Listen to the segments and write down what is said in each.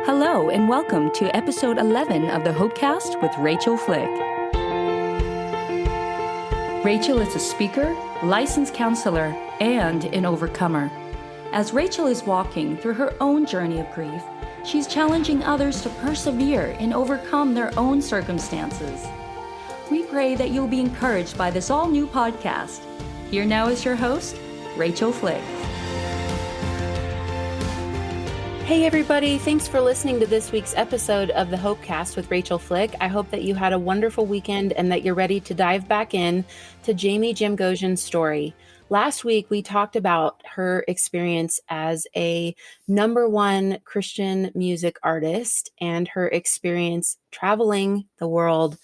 Hello and welcome to episode 11 of the Hopecast with Rachael Flick. Rachael is a speaker, licensed counselor, and an overcomer. As Rachael is walking through her own journey of grief, she's challenging others to persevere and overcome their own circumstances. We pray that you'll be encouraged by this all-new podcast. Here now is your host, Rachael Flick. Hey everybody, thanks for listening to this week's episode of the Hopecast with Rachael Flick. I hope that you had a wonderful weekend and that you're ready to dive back in to Jamgochian's story. Last week, we talked about her experience as a #1 Christian music artist and her experience traveling the world,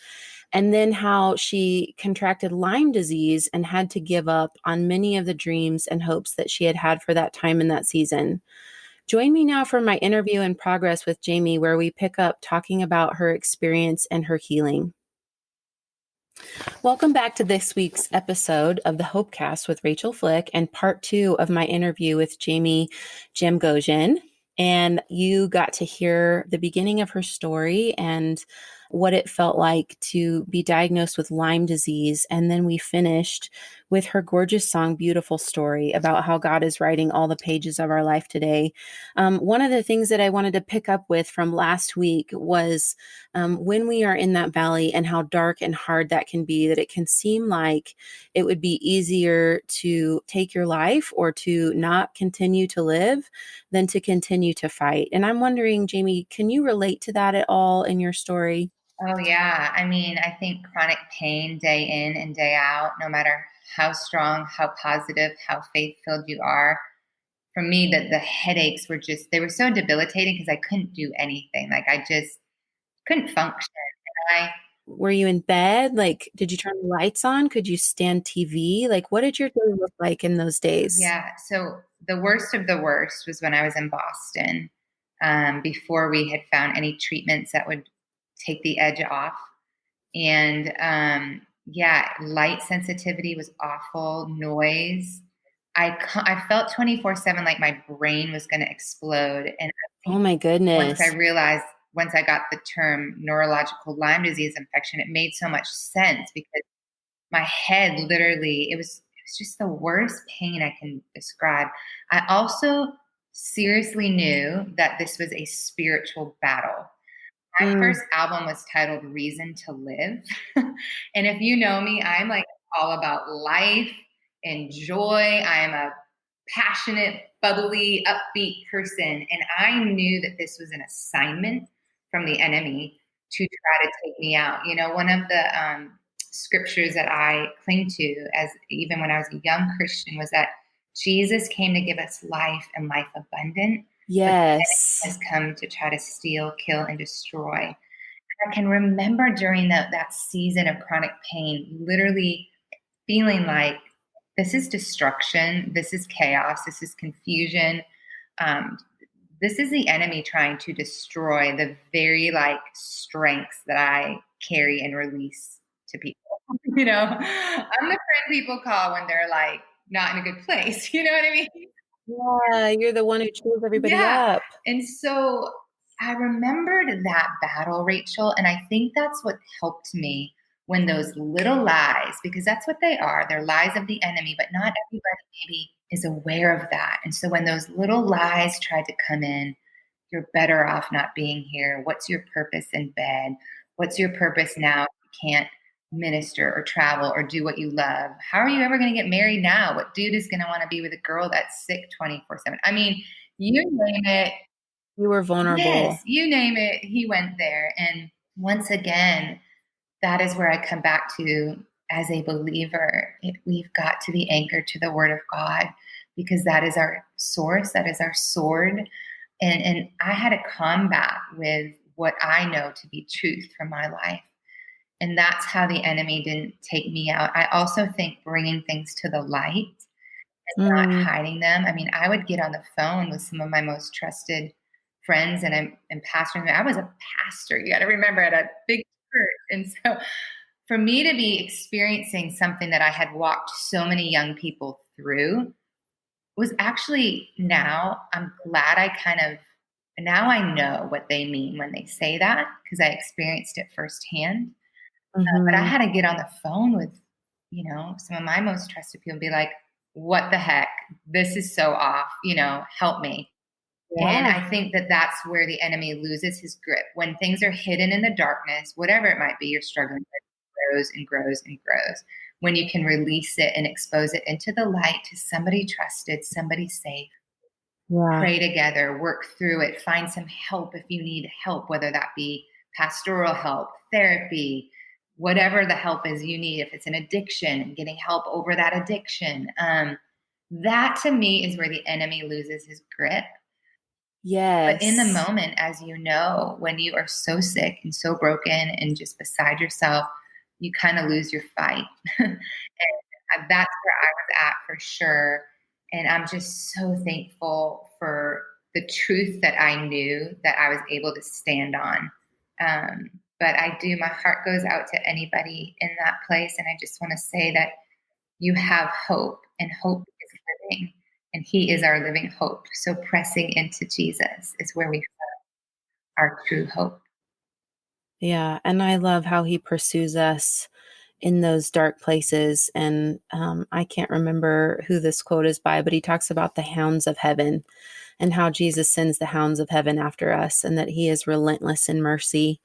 and then how she contracted Lyme disease and had to give up on many of the dreams and hopes that she had for that time in that season. Join me now for my interview in progress with Jaime, where we pick up talking about her experience and her healing. Welcome back to this week's episode of the Hopecast with Rachael Flick and part 2 of my interview with Jamgochian. And you got to hear the beginning of her story and what it felt like to be diagnosed with Lyme disease. And then we finished with her gorgeous song, Beautiful Story, about how God is writing all the pages of our life today. One of the things that I wanted to pick up with from last week was when we are in that valley and how dark and hard that can be, that it can seem like it would be easier to take your life or to not continue to live than to continue to fight. And I'm wondering, Jaime, can you relate to that at all in your story? Oh, yeah. I mean, I think chronic pain day in and day out, no matter how strong, how positive, how faith-filled you are, for me, the headaches were they were so debilitating because I couldn't do anything. Like I just couldn't function. Were you in bed? Like, did you turn the lights on? Could you stand TV? Like, what did your day look like in those days? Yeah. So the worst of the worst was when I was in Boston, before we had found any treatments that would take the edge off. And light sensitivity was awful, noise. I felt 24/7 like my brain was going to explode. And oh my goodness. Once I got the term neurological Lyme disease infection, it made so much sense because my head literally, it was just the worst pain I can describe. I also seriously knew that this was a spiritual battle. My first album was titled Reason to Live. And if you know me, I'm like all about life and joy. I am a passionate, bubbly, upbeat person. And I knew that this was an assignment from the enemy to try to take me out. You know, one of the scriptures that I cling to as even when I was a young Christian was that Jesus came to give us life and life abundant. Yes. Has come to try to steal, kill, and destroy. I can remember during that season of chronic pain, literally feeling like this is destruction, this is chaos, this is confusion. This is the enemy trying to destroy the very strengths that I carry and release to people. You know, I'm the friend people call when they're like not in a good place. You know what I mean? Yeah, you're the one who cheers everybody up. And so I remembered that battle, Rachael, and I think that's what helped me when those little lies, because that's what they are, they're lies of the enemy, but not everybody maybe is aware of that. And so when those little lies tried to come in, you're better off not being here. What's your purpose in bed? What's your purpose now if you can't minister or travel or do what you love? How are you ever going to get married now? What dude is going to want to be with a girl that's sick 24/7? I mean, you name it. You were vulnerable. Yes, you name it. He went there. And once again, that is where I come back to as a believer. We've got to be anchored to the word of God because that is our source. That is our sword. And I had a combat with what I know to be truth from my life. And that's how the enemy didn't take me out. I also think bringing things to the light and not hiding them. I mean, I would get on the phone with some of my most trusted friends and pastoring. I was a pastor, you got to remember, at a big church. And so for me to be experiencing something that I had walked so many young people through was actually, now I'm glad I kind of Now I know what they mean when they say that because I experienced it firsthand. But I Mhm. had to get on the phone with, some of my most trusted people and be like, what the heck? This is so off, help me. And Yeah. I think that that's where the enemy loses his grip. When things are hidden in the darkness, whatever it might be you're struggling with, grows and grows and grows. When you can release it and expose it into the light to somebody trusted, somebody safe, Yeah. pray together, work through it, find some help if you need help, whether that be pastoral help, therapy, whatever the help is you need. If it's an addiction, and getting help over that addiction. That to me is where the enemy loses his grip. But in the Yes. moment, as you know, when you are so sick and so broken and just beside yourself, you kind of lose your fight. And that's where I was at for sure. And I'm just so thankful for the truth that I knew that I was able to stand on. But my heart goes out to anybody in that place. And I just want to say that you have hope, and hope is living, and He is our living hope. So pressing into Jesus is where we find our true hope. Yeah, and I love how he pursues us in those dark places. And I can't remember who this quote is by, but he talks about the hounds of heaven and how Jesus sends the hounds of heaven after us and that he is relentless in mercy.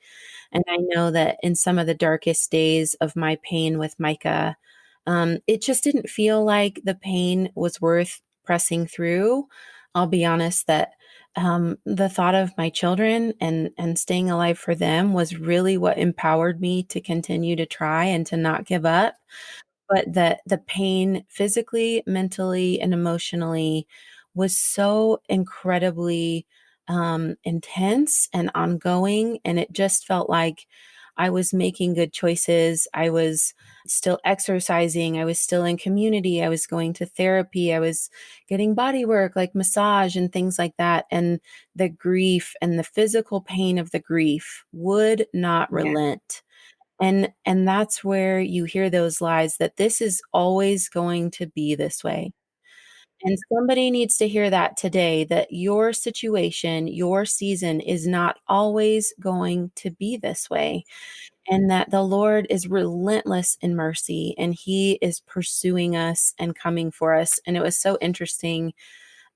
And I know that in some of the darkest days of my pain with Micah, it just didn't feel like the pain was worth pressing through. I'll be honest that the thought of my children and staying alive for them was really what empowered me to continue to try and to not give up. But that the pain physically, mentally, and emotionally was so incredibly, intense and ongoing, and it just felt like I was making good choices. I was still exercising, I was still in community, I was going to therapy, I was getting body work, like massage and things like that, and the grief and the physical pain of the grief would not Yeah. relent. And that's where you hear those lies that this is always going to be this way. And somebody needs to hear that today, that your situation, your season is not always going to be this way, and that the Lord is relentless in mercy and he is pursuing us and coming for us. And it was so interesting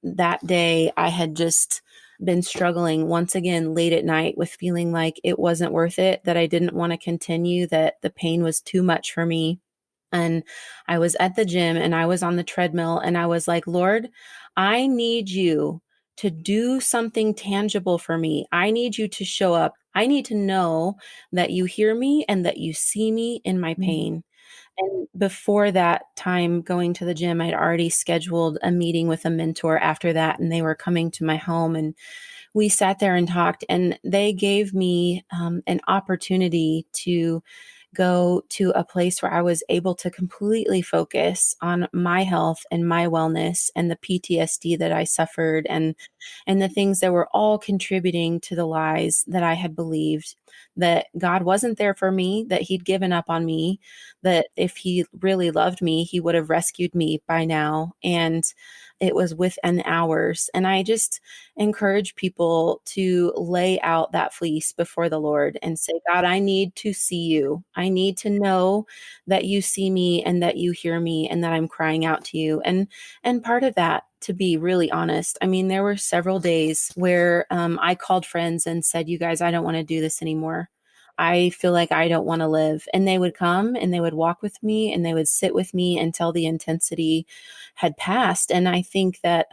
that day. I had just been struggling once again late at night with feeling like it wasn't worth it, that I didn't want to continue, that the pain was too much for me. And I was at the gym and I was on the treadmill and I was like, Lord, I need you to do something tangible for me. I need you to show up. I need to know that you hear me and that you see me in my Mhm. pain. And before that time going to the gym, I'd already scheduled a meeting with a mentor after that, and they were coming to my home. And we sat there and talked, and they gave me an opportunity to go to a place where I was able to completely focus on my health and my wellness and the PTSD that I suffered and the things that were all contributing to the lies that I had believed, that God wasn't there for me, that he'd given up on me, that if he really loved me, he would have rescued me by now. And it was within hours. And I just encourage people to lay out that fleece before the Lord and say, God, I need to see you. I need to know that you see me and that you hear me and that I'm crying out to you. And part of that, to be really honest, I mean, there were several days where I called friends and said, you guys, I don't want to do this anymore. I feel like I don't want to live. And they would come and they would walk with me and they would sit with me until the intensity had passed. And I think that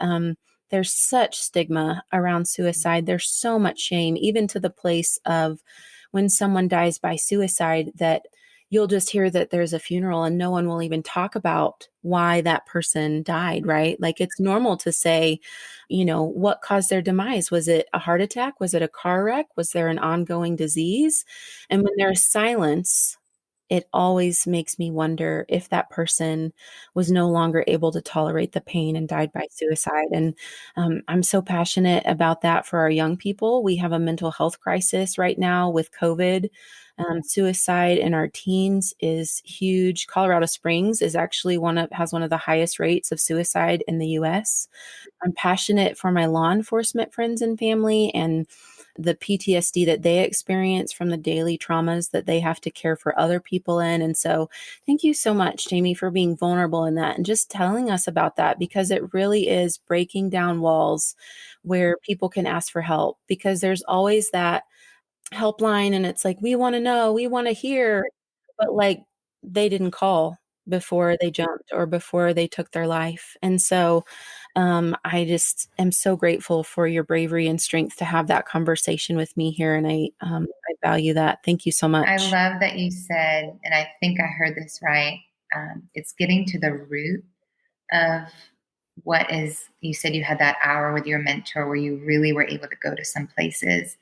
there's such stigma around suicide. There's so much shame, even to the place of when someone dies by suicide, that you'll just hear that there's a funeral and no one will even talk about why that person died, right? Like it's normal to say, what caused their demise? Was it a heart attack? Was it a car wreck? Was there an ongoing disease? And when there's silence, it always makes me wonder if that person was no longer able to tolerate the pain and died by suicide. And I'm so passionate about that for our young people. We have a mental health crisis right now with COVID. Suicide in our teens is huge. Colorado Springs is actually has one of the highest rates of suicide in the US. I'm passionate for my law enforcement friends and family and the PTSD that they experience from the daily traumas that they have to care for other people in. And so thank you so much, Jaime, for being vulnerable in that and just telling us about that, because it really is breaking down walls where people can ask for help, because there's always that helpline and it's like, we want to know, we want to hear, but like they didn't call before they jumped or before they took their life. And so I just am so grateful for your bravery and strength to have that conversation with me here. And I value that. Thank you so I much. love that you said, and I think I heard this right. It's getting to the root of what is, you said you had that hour with your mentor where you really were able to go to some places.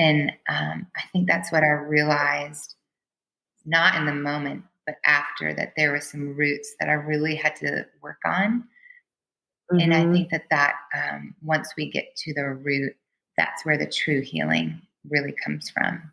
And I think that's what I realized, not in the moment, but after, that there were some roots that I really had to work on. And I Hmm. think that once we get to the root, that's where the true healing really comes from.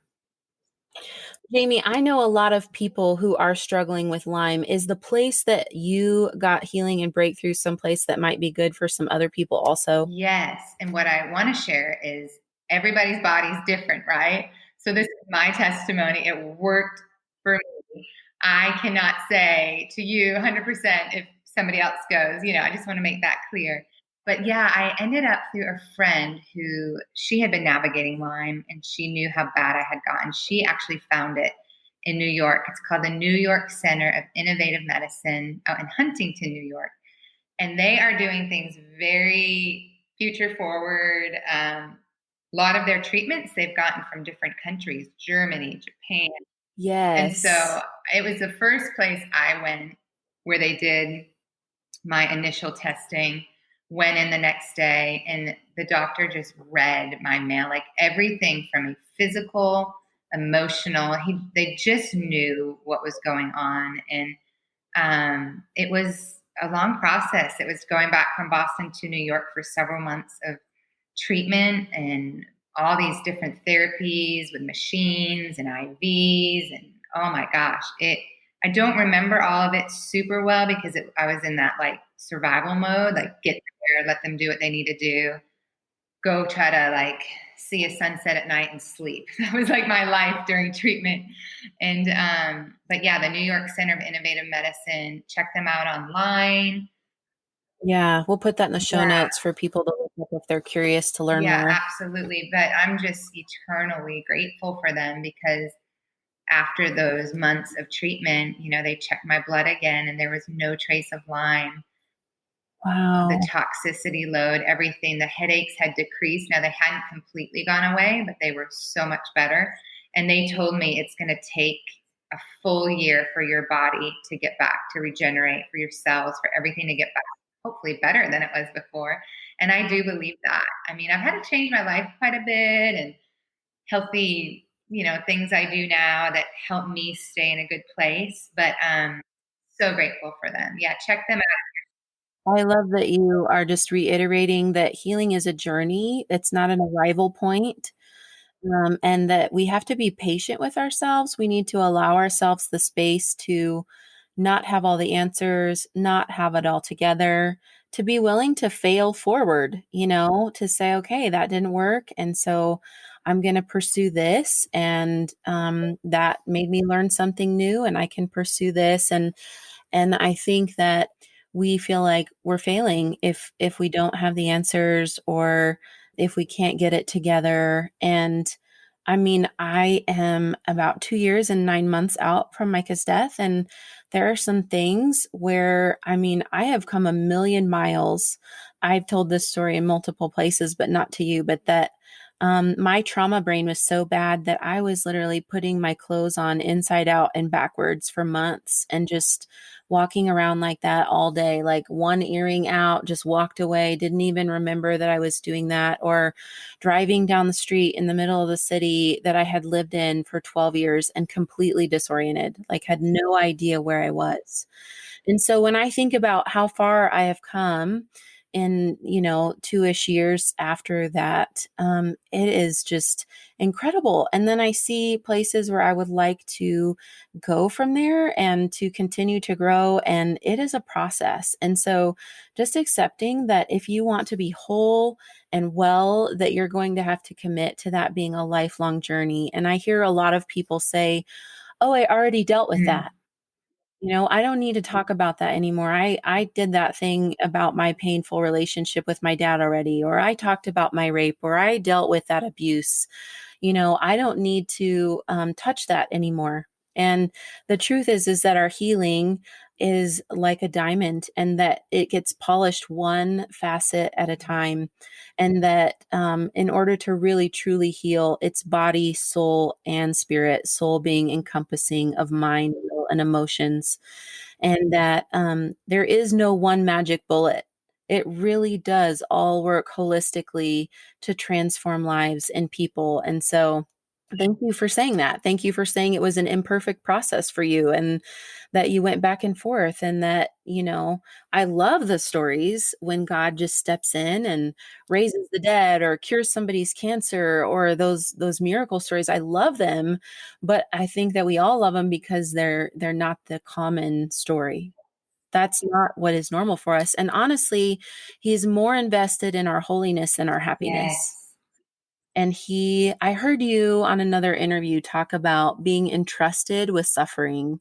Jaime, I know a lot of people who are struggling with Lyme. Is the place that you got healing and breakthrough someplace that might be good for some other people also? Yes. And what I want to share is everybody's body is different, right? So this is my testimony. It worked for me. I cannot say to you 100% if somebody else goes, I just want to make that clear. But yeah, I ended up through a friend who, she had been navigating Lyme and she knew how bad I had gotten. She actually found it in New York. It's called the New York Center of Innovative Medicine out in Huntington, New York. And they are doing things very future forward. A lot of their treatments they've gotten from different countries, Germany, Japan. And so Yes. it was the first place I went where they did my initial testing, went in the next day, and the doctor just read my mail, like everything from a physical, emotional. They just knew what was going on. And it was a long process. It was going back from Boston to New York for several months of treatment and all these different therapies with machines and IVs. And oh my gosh, I don't remember all of it super well because I was in that like survival mode, like get there, let them do what they need to do, go try to like see a sunset at night and sleep. That was like my life during treatment. And but yeah, the New York Center of Innovative Medicine, check them out online. Yeah, we'll put that in the show Yeah, notes for people to look up if they're curious to learn yeah, more. absolutely. But I'm just eternally grateful for them because after those months of treatment, they checked my blood again and there was no trace of Lyme. The Wow. toxicity load, everything, the headaches had decreased. Now they hadn't completely gone away, but they were so much better. And they told me it's going to take a full year for your body to get back, to regenerate, for your cells, for everything to get back, hopefully better than it was before. And I do believe that. I mean, I've had to change my life quite a bit and healthy, things I do now that help me stay in a good place. But so grateful for them. Yeah, check them I love that you are just reiterating that healing is a journey. It's not an arrival point. And that we have to be patient with ourselves. We need to allow ourselves the space to not have all the answers, not have it all together, to be willing to fail forward, to say, okay, that didn't work. And so I'm going to pursue this. And that made me learn something new, and I can pursue this. And I think that we feel like we're failing if we don't have the answers or if we can't get it together. And I mean, I am about 2 years and 9 months out from Micah's death. And there are some things where, I mean, I have come a million miles. I've told this story in multiple places, but not to you, but that my trauma brain was so bad that I was literally putting my clothes on inside out and backwards for months and just walking around like that all day, like one earring out, just walked away, didn't even remember that I was doing that, or driving down the street in the middle of the city that I had lived in for 12 years and completely disoriented, like had no idea where I was. And so when I think about how far I have come in, 2-ish years after that, it is just incredible. And then I see places where I would like to go from there and to continue to grow. And it is a process. And so just accepting that if you want to be whole and well, that you're going to have to commit to that being a lifelong journey. And I hear a lot of people say, "Oh, I already dealt with Mm. that. I don't need to talk about that anymore. I did that thing about my painful relationship with my dad already, or I talked about my rape, or I dealt with that abuse. I don't need to touch that anymore." And the truth is that our healing is like a diamond, and that it gets polished one facet at a time. And that in order to really truly heal, it's body, soul, and spirit, soul being encompassing of mind, will, and emotions. And that there is no one magic bullet. It really does all work holistically to transform lives and people. And so thank you for saying that. Thank you for saying it was an imperfect process for you, and that you went back and forth, and that, I love the stories when God just steps in and raises the dead or cures somebody's cancer, or those miracle stories. I love them, but I think that we all love them because they're not the common story. That's not what is normal for us. And honestly, he's more invested in our holiness than our happiness. Yes. And I heard you on another interview talk about being entrusted with suffering.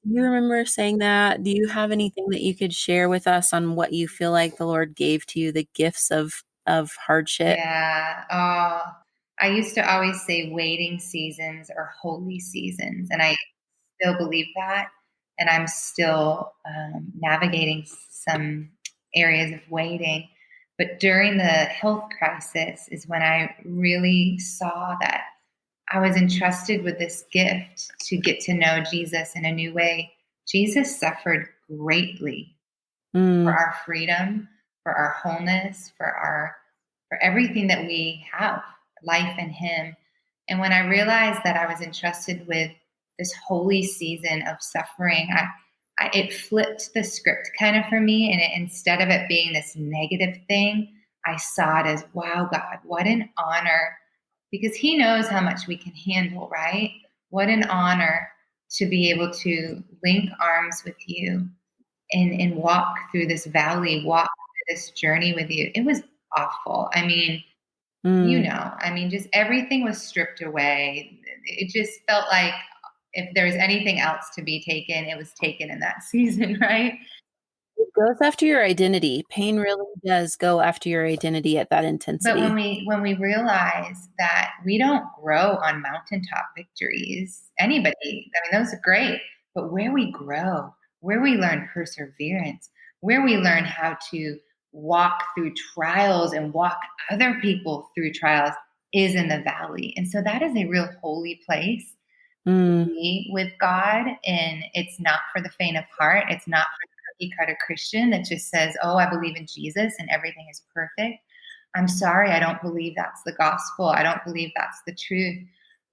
Do you remember saying that? Do you have anything that you could share with us on what you feel like the Lord gave to you, the gifts of hardship? Yeah. I used to always say waiting seasons are holy seasons, and I still believe that. And I'm still navigating some areas of waiting. But during the health crisis is when I really saw that I was entrusted with this gift to get to know Jesus in a new way. Jesus suffered greatly for Mm, our freedom, for our wholeness, for everything that we have, life in him. And when I realized that I was entrusted with this holy season of suffering, it flipped the script kind of for me. And instead of it being this negative thing, I saw it as, wow, God, what an honor, because he knows how much we can handle, right? What an honor to be able to link arms with you and walk through this valley, walk through this journey with you. It was awful. I mean, mm. just everything was stripped away. It just felt like if there's anything else to be taken, it was taken in that season, right? It goes after your identity. Pain really does go after your identity at that But when intensity. we realize that we don't grow on mountaintop victories, anybody, I mean, those are great, but where we grow, where we learn perseverance, where we learn how to walk through trials and walk other people through trials is in the valley. And so that is a real holy place to Mm, be with God. And it's not for the faint of heart. It's not for the cookie cutter Christian that just says, oh, I believe in Jesus and everything is perfect. I'm sorry, I don't believe that's the gospel. I don't believe that's the truth.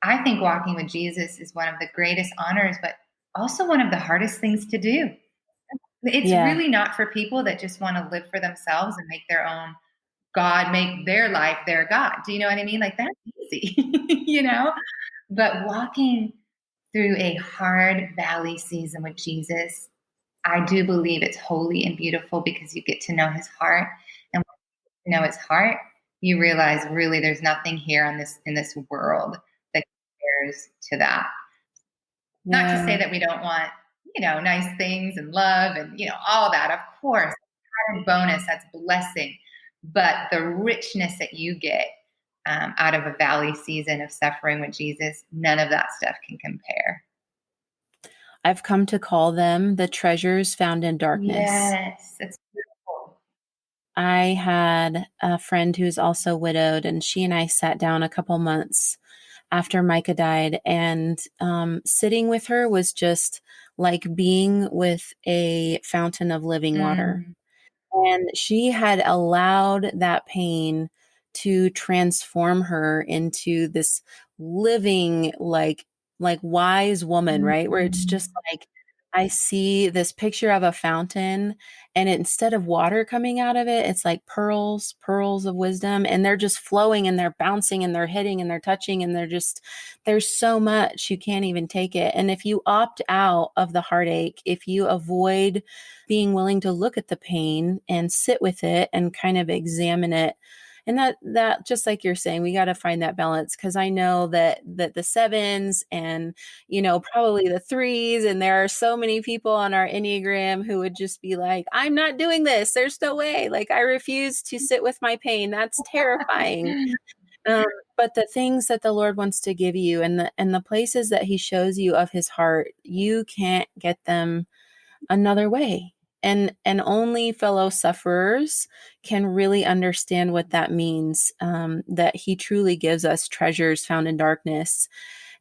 I think walking with Jesus is one of the greatest honors, but also one of the hardest things to do. It's yeah. really not for people that just want to live for themselves and make their own God, make their life their God. Do you know what I mean? Like that's easy, you know? But walking through a hard valley season with Jesus, I do believe it's holy and beautiful because you get to know his heart. And when you know his heart, you realize really there's nothing here on this in this world that compares to that. Not to say Yeah. that we don't want, nice things and love and, all that. Of course, added bonus, that's blessing. But the richness that you get out of a valley season of suffering with Jesus, none of that stuff can compare. I've come to call them the treasures found in darkness. Yes, it's beautiful. I had a friend who's also widowed, and she and I sat down a couple months after Micah died, and sitting with her was just like being with a fountain of living water. Mm. And she had allowed that pain to transform her into this living, like wise woman, right? Where it's Mm. just like I see this picture of a fountain, and instead of water coming out of it, it's like pearls, pearls of wisdom, and they're just flowing and they're bouncing and they're hitting and they're touching and they're just there's so much you can't even take it. And if you opt out of the heartache, if you avoid being willing to look at the pain and sit with it and kind of examine it, and that just like you're saying, we got to find that balance, because I know that the sevens and probably the threes, and there are so many people on our Enneagram who would just be like, I'm not doing this, there's no way, like I refuse to sit with my pain, that's terrifying. um, but the things that the Lord wants to give you, and the places that he shows you of his heart, you can't get them another way. And only fellow sufferers can really understand what that means, that he truly gives us treasures found in darkness.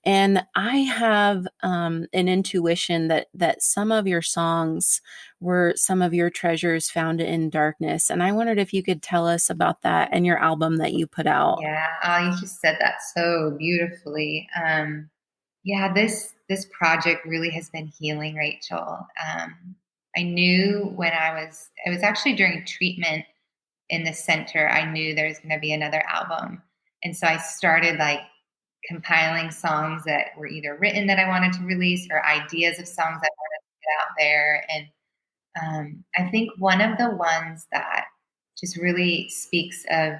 And I have an intuition that some of your songs were some of your treasures found in darkness. And I wondered if you could tell us about that and your album that you put out. Yeah, you just said that so beautifully. Yeah, this project really has been healing, Rachel. I knew when it was actually during treatment in the center, I knew there was going to be another album, and so I started like compiling songs that were either written that I wanted to release or ideas of songs I wanted to get out there. And I think one of the ones that just really speaks of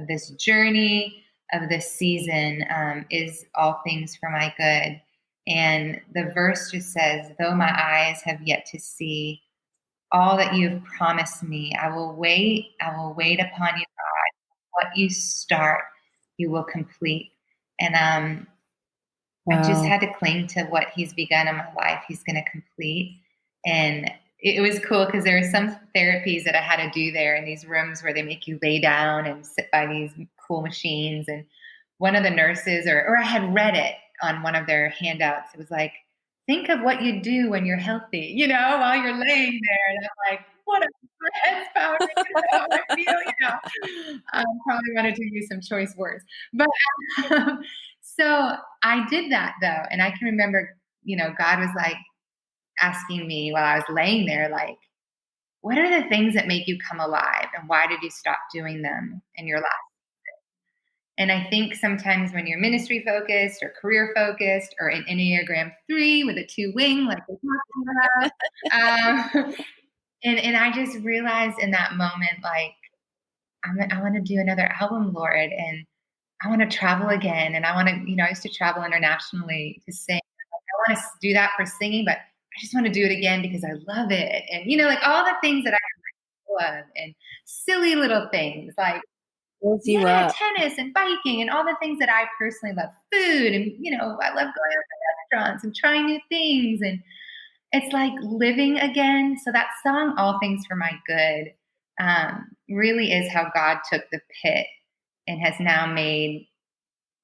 this journey of this season is "All Things for My Good," and the verse just says, "Though my eyes have yet to see all that you have promised me, I will wait. I will wait upon you, God. What you start, you will complete." And I just Wow. had to cling to what he's begun in my life. He's going to complete. And it was cool because there were some therapies that I had to do there in these rooms where they make you lay down and sit by these cool machines. And one of the nurses, or I had read it on one of their handouts. It was like, think of what you do when you're healthy, while you're laying there. And I'm like, what a breath power, I feel, probably wanted to use some choice words. But so I did that though. And I can remember, God was like asking me while I was laying there, like, what are the things that make you come alive? And why did you stop doing them in your life? And I think sometimes when you're ministry focused or career focused or an Enneagram 3 with a 2 wing, like we're talking about, and I just realized in that moment, like, I want to do another album, Lord, and I want to travel again. And I want to, I used to travel internationally to sing. I want to do that for singing, but I just want to do it again because I love it. And, like all the things that I love and silly little things like, Fills you yeah, up. tennis and biking and all the things that I personally love. Food and, I love going out to restaurants and trying new things. And it's like living again. So that song, "All Things for My Good," really is how God took the pit and has now made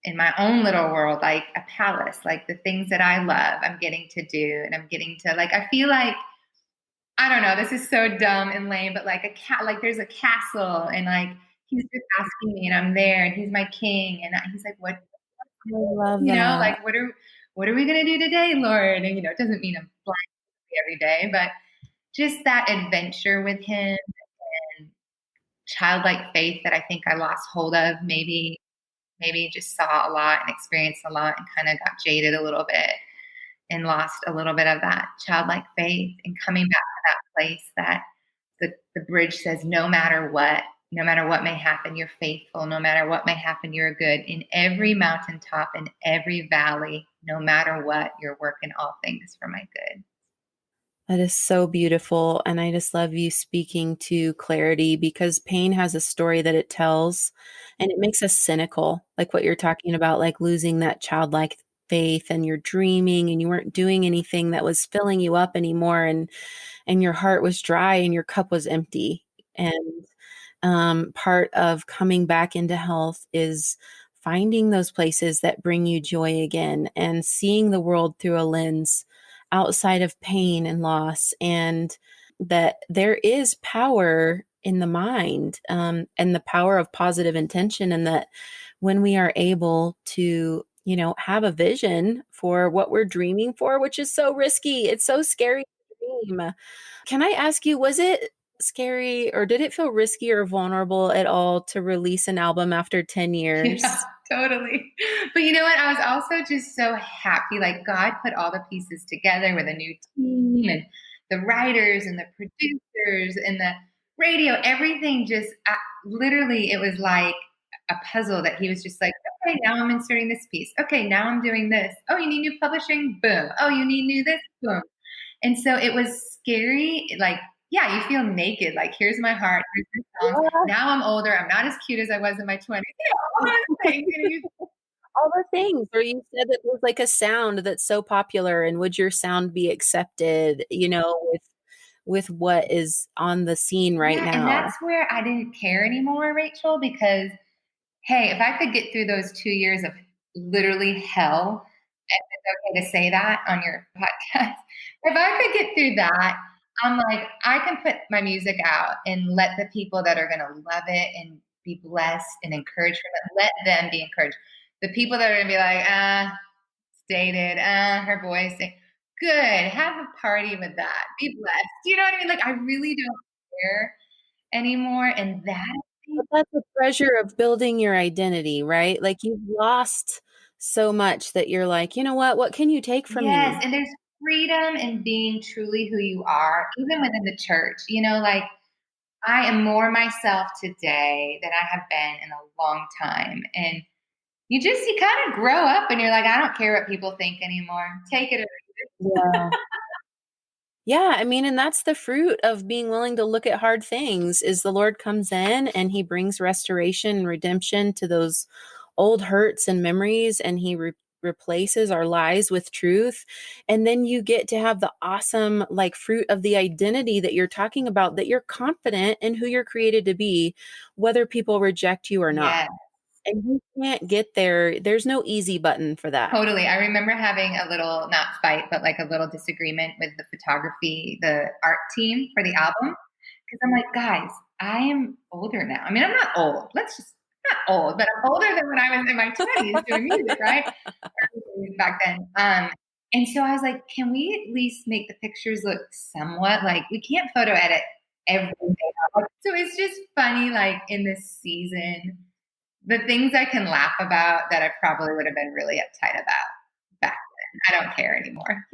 in my own little world like a palace. Like the things that I love, I'm getting to do, and I'm getting to like. I feel like I don't know. This is so dumb and lame, but like like there's a castle, and like he's just asking me, and I'm there, and he's my king, and he's like, "What?" I love that. Like what are we gonna do today, Lord? And it doesn't mean I'm flying every day, but just that adventure with him and childlike faith that I think I lost hold of, maybe just saw a lot and experienced a lot and kind of got jaded a little bit and lost a little bit of that childlike faith, and coming back to that place that the bridge says, no matter what may happen, you're faithful. No matter what may happen, you're good. In every mountaintop, in every valley, no matter what, you're working all things for my good. That is so beautiful. And I just love you speaking to clarity, because pain has a story that it tells, and it makes us cynical, like what you're talking about, like losing that childlike faith, and you're dreaming and you weren't doing anything that was filling you up anymore. And your heart was dry and your cup was empty. And part of coming back into health is finding those places that bring you joy again and seeing the world through a lens outside of pain and loss, and that there is power in the mind, and the power of positive intention, and that when we are able to, have a vision for what we're dreaming for, which is so risky, it's so scary to dream. Can I ask you, was it scary, or did it feel risky or vulnerable at all to release an album after 10 Yeah, years? totally. But you know what? I was also just so happy. Like God put all the pieces together with a new team and the writers and the producers and the radio, everything just literally, it was like a puzzle that he was just like, okay, now I'm inserting this piece. Okay, now I'm doing this. Oh, you need new publishing? Boom. Oh, you need new this? Boom. And so it was scary. Like, yeah, you feel naked. Like, here's my heart, here's my songs. Now I'm older. I'm not as cute as I was in my 20s. All those things. All the things, or you said that there's like a sound that's so popular, and would your sound be accepted, with what is on the scene right Yeah, and now? that's where I didn't care anymore, Rachel, because hey, if I could get through those 2 years of literally hell, if it's okay to say that on your podcast, if I could get through that, I'm like, I can put my music out and let the people that are going to love it and be blessed and encouraged from it, let them be encouraged. The people that are going to be like, it's dated, her voice, good, have a party with that, be blessed. You know what I mean? Like, I really don't care anymore. And that, But that's the treasure of building your identity, right? Like, you've lost so much that you're like, "You know what can you take from yes, me?" and there's freedom in being truly who you are, even within the church. Like I am more myself today than I have been in a long time. And you kind of grow up and you're like, I don't care what people think anymore. Take it or Yeah. Yeah, I mean, and that's the fruit of being willing to look at hard things, is the Lord comes in and he brings restoration and redemption to those old hurts and memories, and he replaces our lies with truth. And then you get to have the awesome, like, fruit of the identity that you're talking about, that you're confident in who you're created to be, whether people reject you or not. yeah, And you can't get there. There's no easy button for that. totally. I remember having a little, not fight, but like a little disagreement with the photography, the art team for the album. Because I'm like, guys, I am older now. I mean, I'm not old. Not old, but I'm older than when I was in my 20s doing music, right? Back then. And so I was like, can we at least make the pictures look somewhat like, we can't photo edit everything. So it's just funny, like in this season, the things I can laugh about that I probably would have been really uptight about back then. I don't care anymore.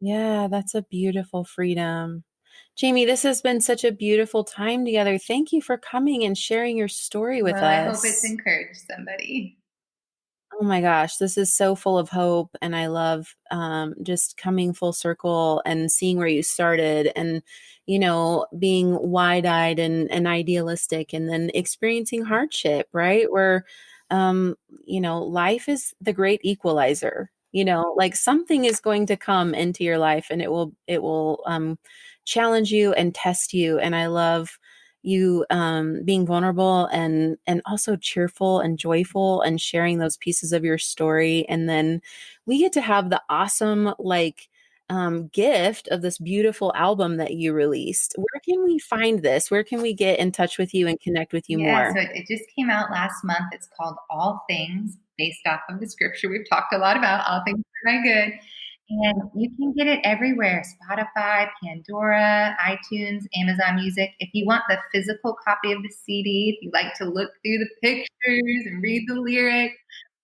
Yeah, that's a beautiful freedom. Jaime, this has been such a beautiful time together. Thank you for coming and sharing your story with Well, I hope it's us. encouraged somebody. Oh my gosh, this is so full of hope. And I love, just coming full circle and seeing where you started, and, being wide eyed and idealistic, and then experiencing hardship, right? Where, life is the great equalizer. Like, something is going to come into your life, and it will challenge you and test you. And I love you, being vulnerable and also cheerful and joyful, and sharing those pieces of your story. And then we get to have the awesome, like, gift of this beautiful album that you released. Where can we find this? Where can we get in touch with you and connect with you Yeah, so more? it just came out last month. It's called All Things, based off of the scripture we've talked a lot about, all things for my good. And you can get it everywhere: Spotify, Pandora, iTunes, Amazon Music. If you want the physical copy of the CD, if you like to look through the pictures and read the lyrics,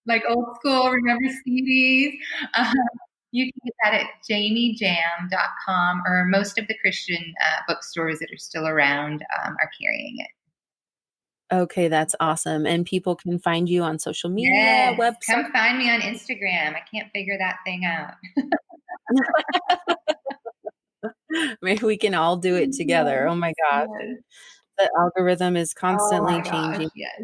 like old school, remember CDs, um, you can get that at jamiejam.com, or most of the Christian bookstores that are still around are carrying it. Okay, that's awesome. And people can find you on social media, Yes. website. Come find me on Instagram. I can't figure that thing out. Maybe we can all do it together. Yes. Oh my gosh. Yes. The algorithm is Oh constantly my gosh. changing. Yes.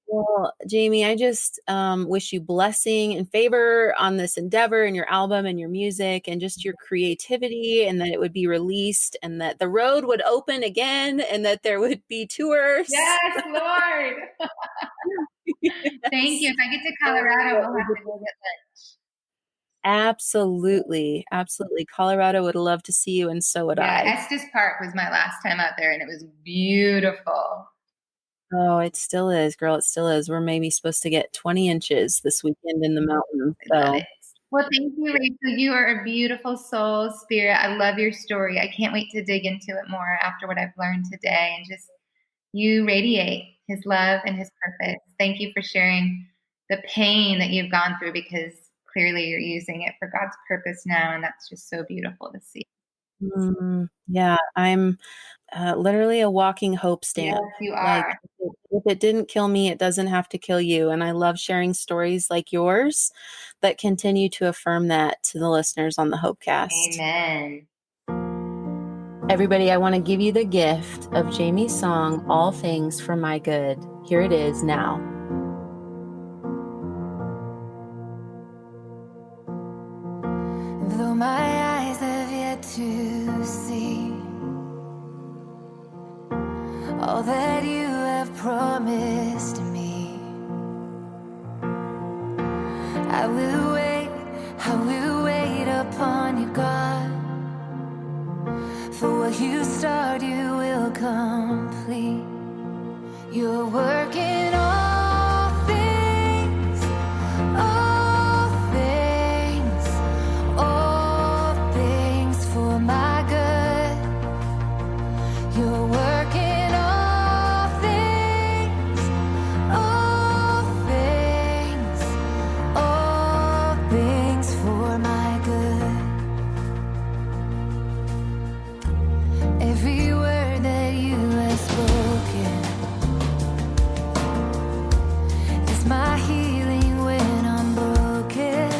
Well, Jaime, I just, wish you blessing and favor on this endeavor and your album and your music and just your creativity, and that it would be released, and that the road would open again, and that there would be tours. Yes, Lord. Thank you. Yes. If I get to Oh, Colorado, we'll have to go get lunch. Absolutely. Absolutely. Colorado would love to see you, and so would Yeah, I. Estes Park was my last time out there, and it was beautiful. Oh, it still is, girl. It still is. We're maybe supposed to get 20 inches this weekend in the mountains. I love So, it. Well, thank you, Rachel. You are a beautiful soul, spirit. I love your story. I can't wait to dig into it more after what I've learned today. And just you radiate his love and his purpose. Thank you for sharing the pain that you've gone through, because clearly you're using it for God's purpose now. And that's just so beautiful to see. yeah, I'm literally a walking hope Yes, stamp. you Like, are. if it didn't kill me, it doesn't have to kill you. And I love sharing stories like yours that continue to affirm that to the listeners on the Hopecast. Amen. Everybody, I want to give you the gift of Jaime's song, All Things for My Good. Here it is now. Though my eyes have yet to see all that you have promised me, I will wait upon you, God. For what you start, you will complete. You're working all things, all things, all things for my good. You're working all things, all things, all things for my good. Every word that you have spoken is my healing when I'm broken.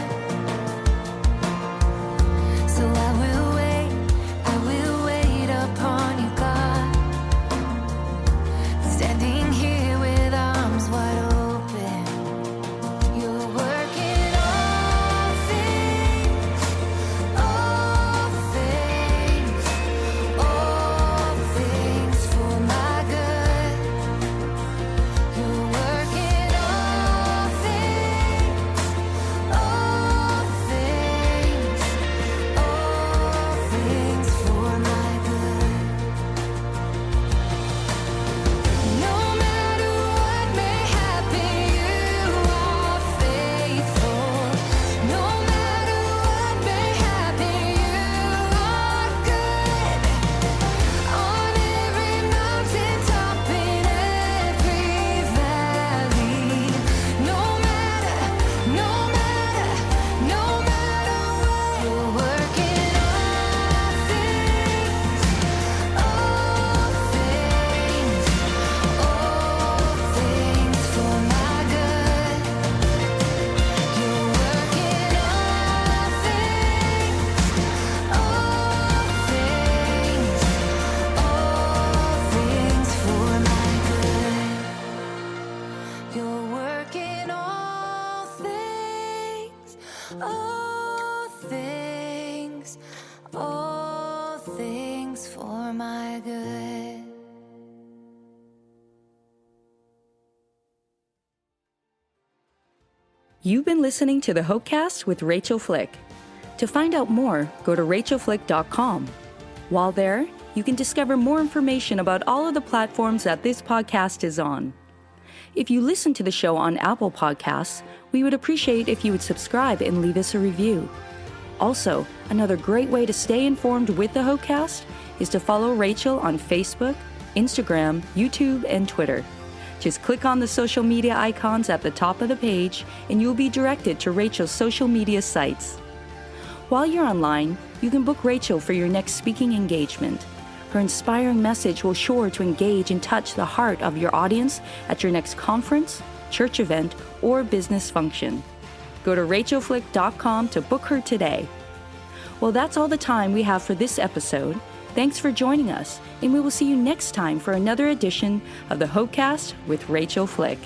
So I will wait upon you, God. Standing here with arms wide open. You're working all things, all things, all things for my good. You're working all things, all things, all things for my good. No matter what may happen, you are faithful. No matter what may happen, you are good. On every mountain top, in every valley. No matter what, you're working all things, all things, all things for my good. You're working all things, all things, all things for my good. You're working all things, all things, all things for my good. You've been listening to the Hopecast with Rachael Flick. To find out more, go to rachaelflick.com. While there, you can discover more information about all of the platforms that this podcast is on. If you listen to the show on Apple Podcasts, we would appreciate if you would subscribe and leave us a review. Also, another great way to stay informed with the Hopecast is to follow Rachael on Facebook, Instagram, YouTube, and Twitter. Just click on the social media icons at the top of the page and you'll be directed to Rachael's social media sites. While you're online, you can book Rachael for your next speaking engagement. Her inspiring message will sure to engage and touch the heart of your audience at your next conference, church event, or business function. Go to rachaelflick.com to book her today. Well, that's all the time we have for this episode. Thanks for joining us, and we will see you next time for another edition of the Hopecast with Rachael Flick.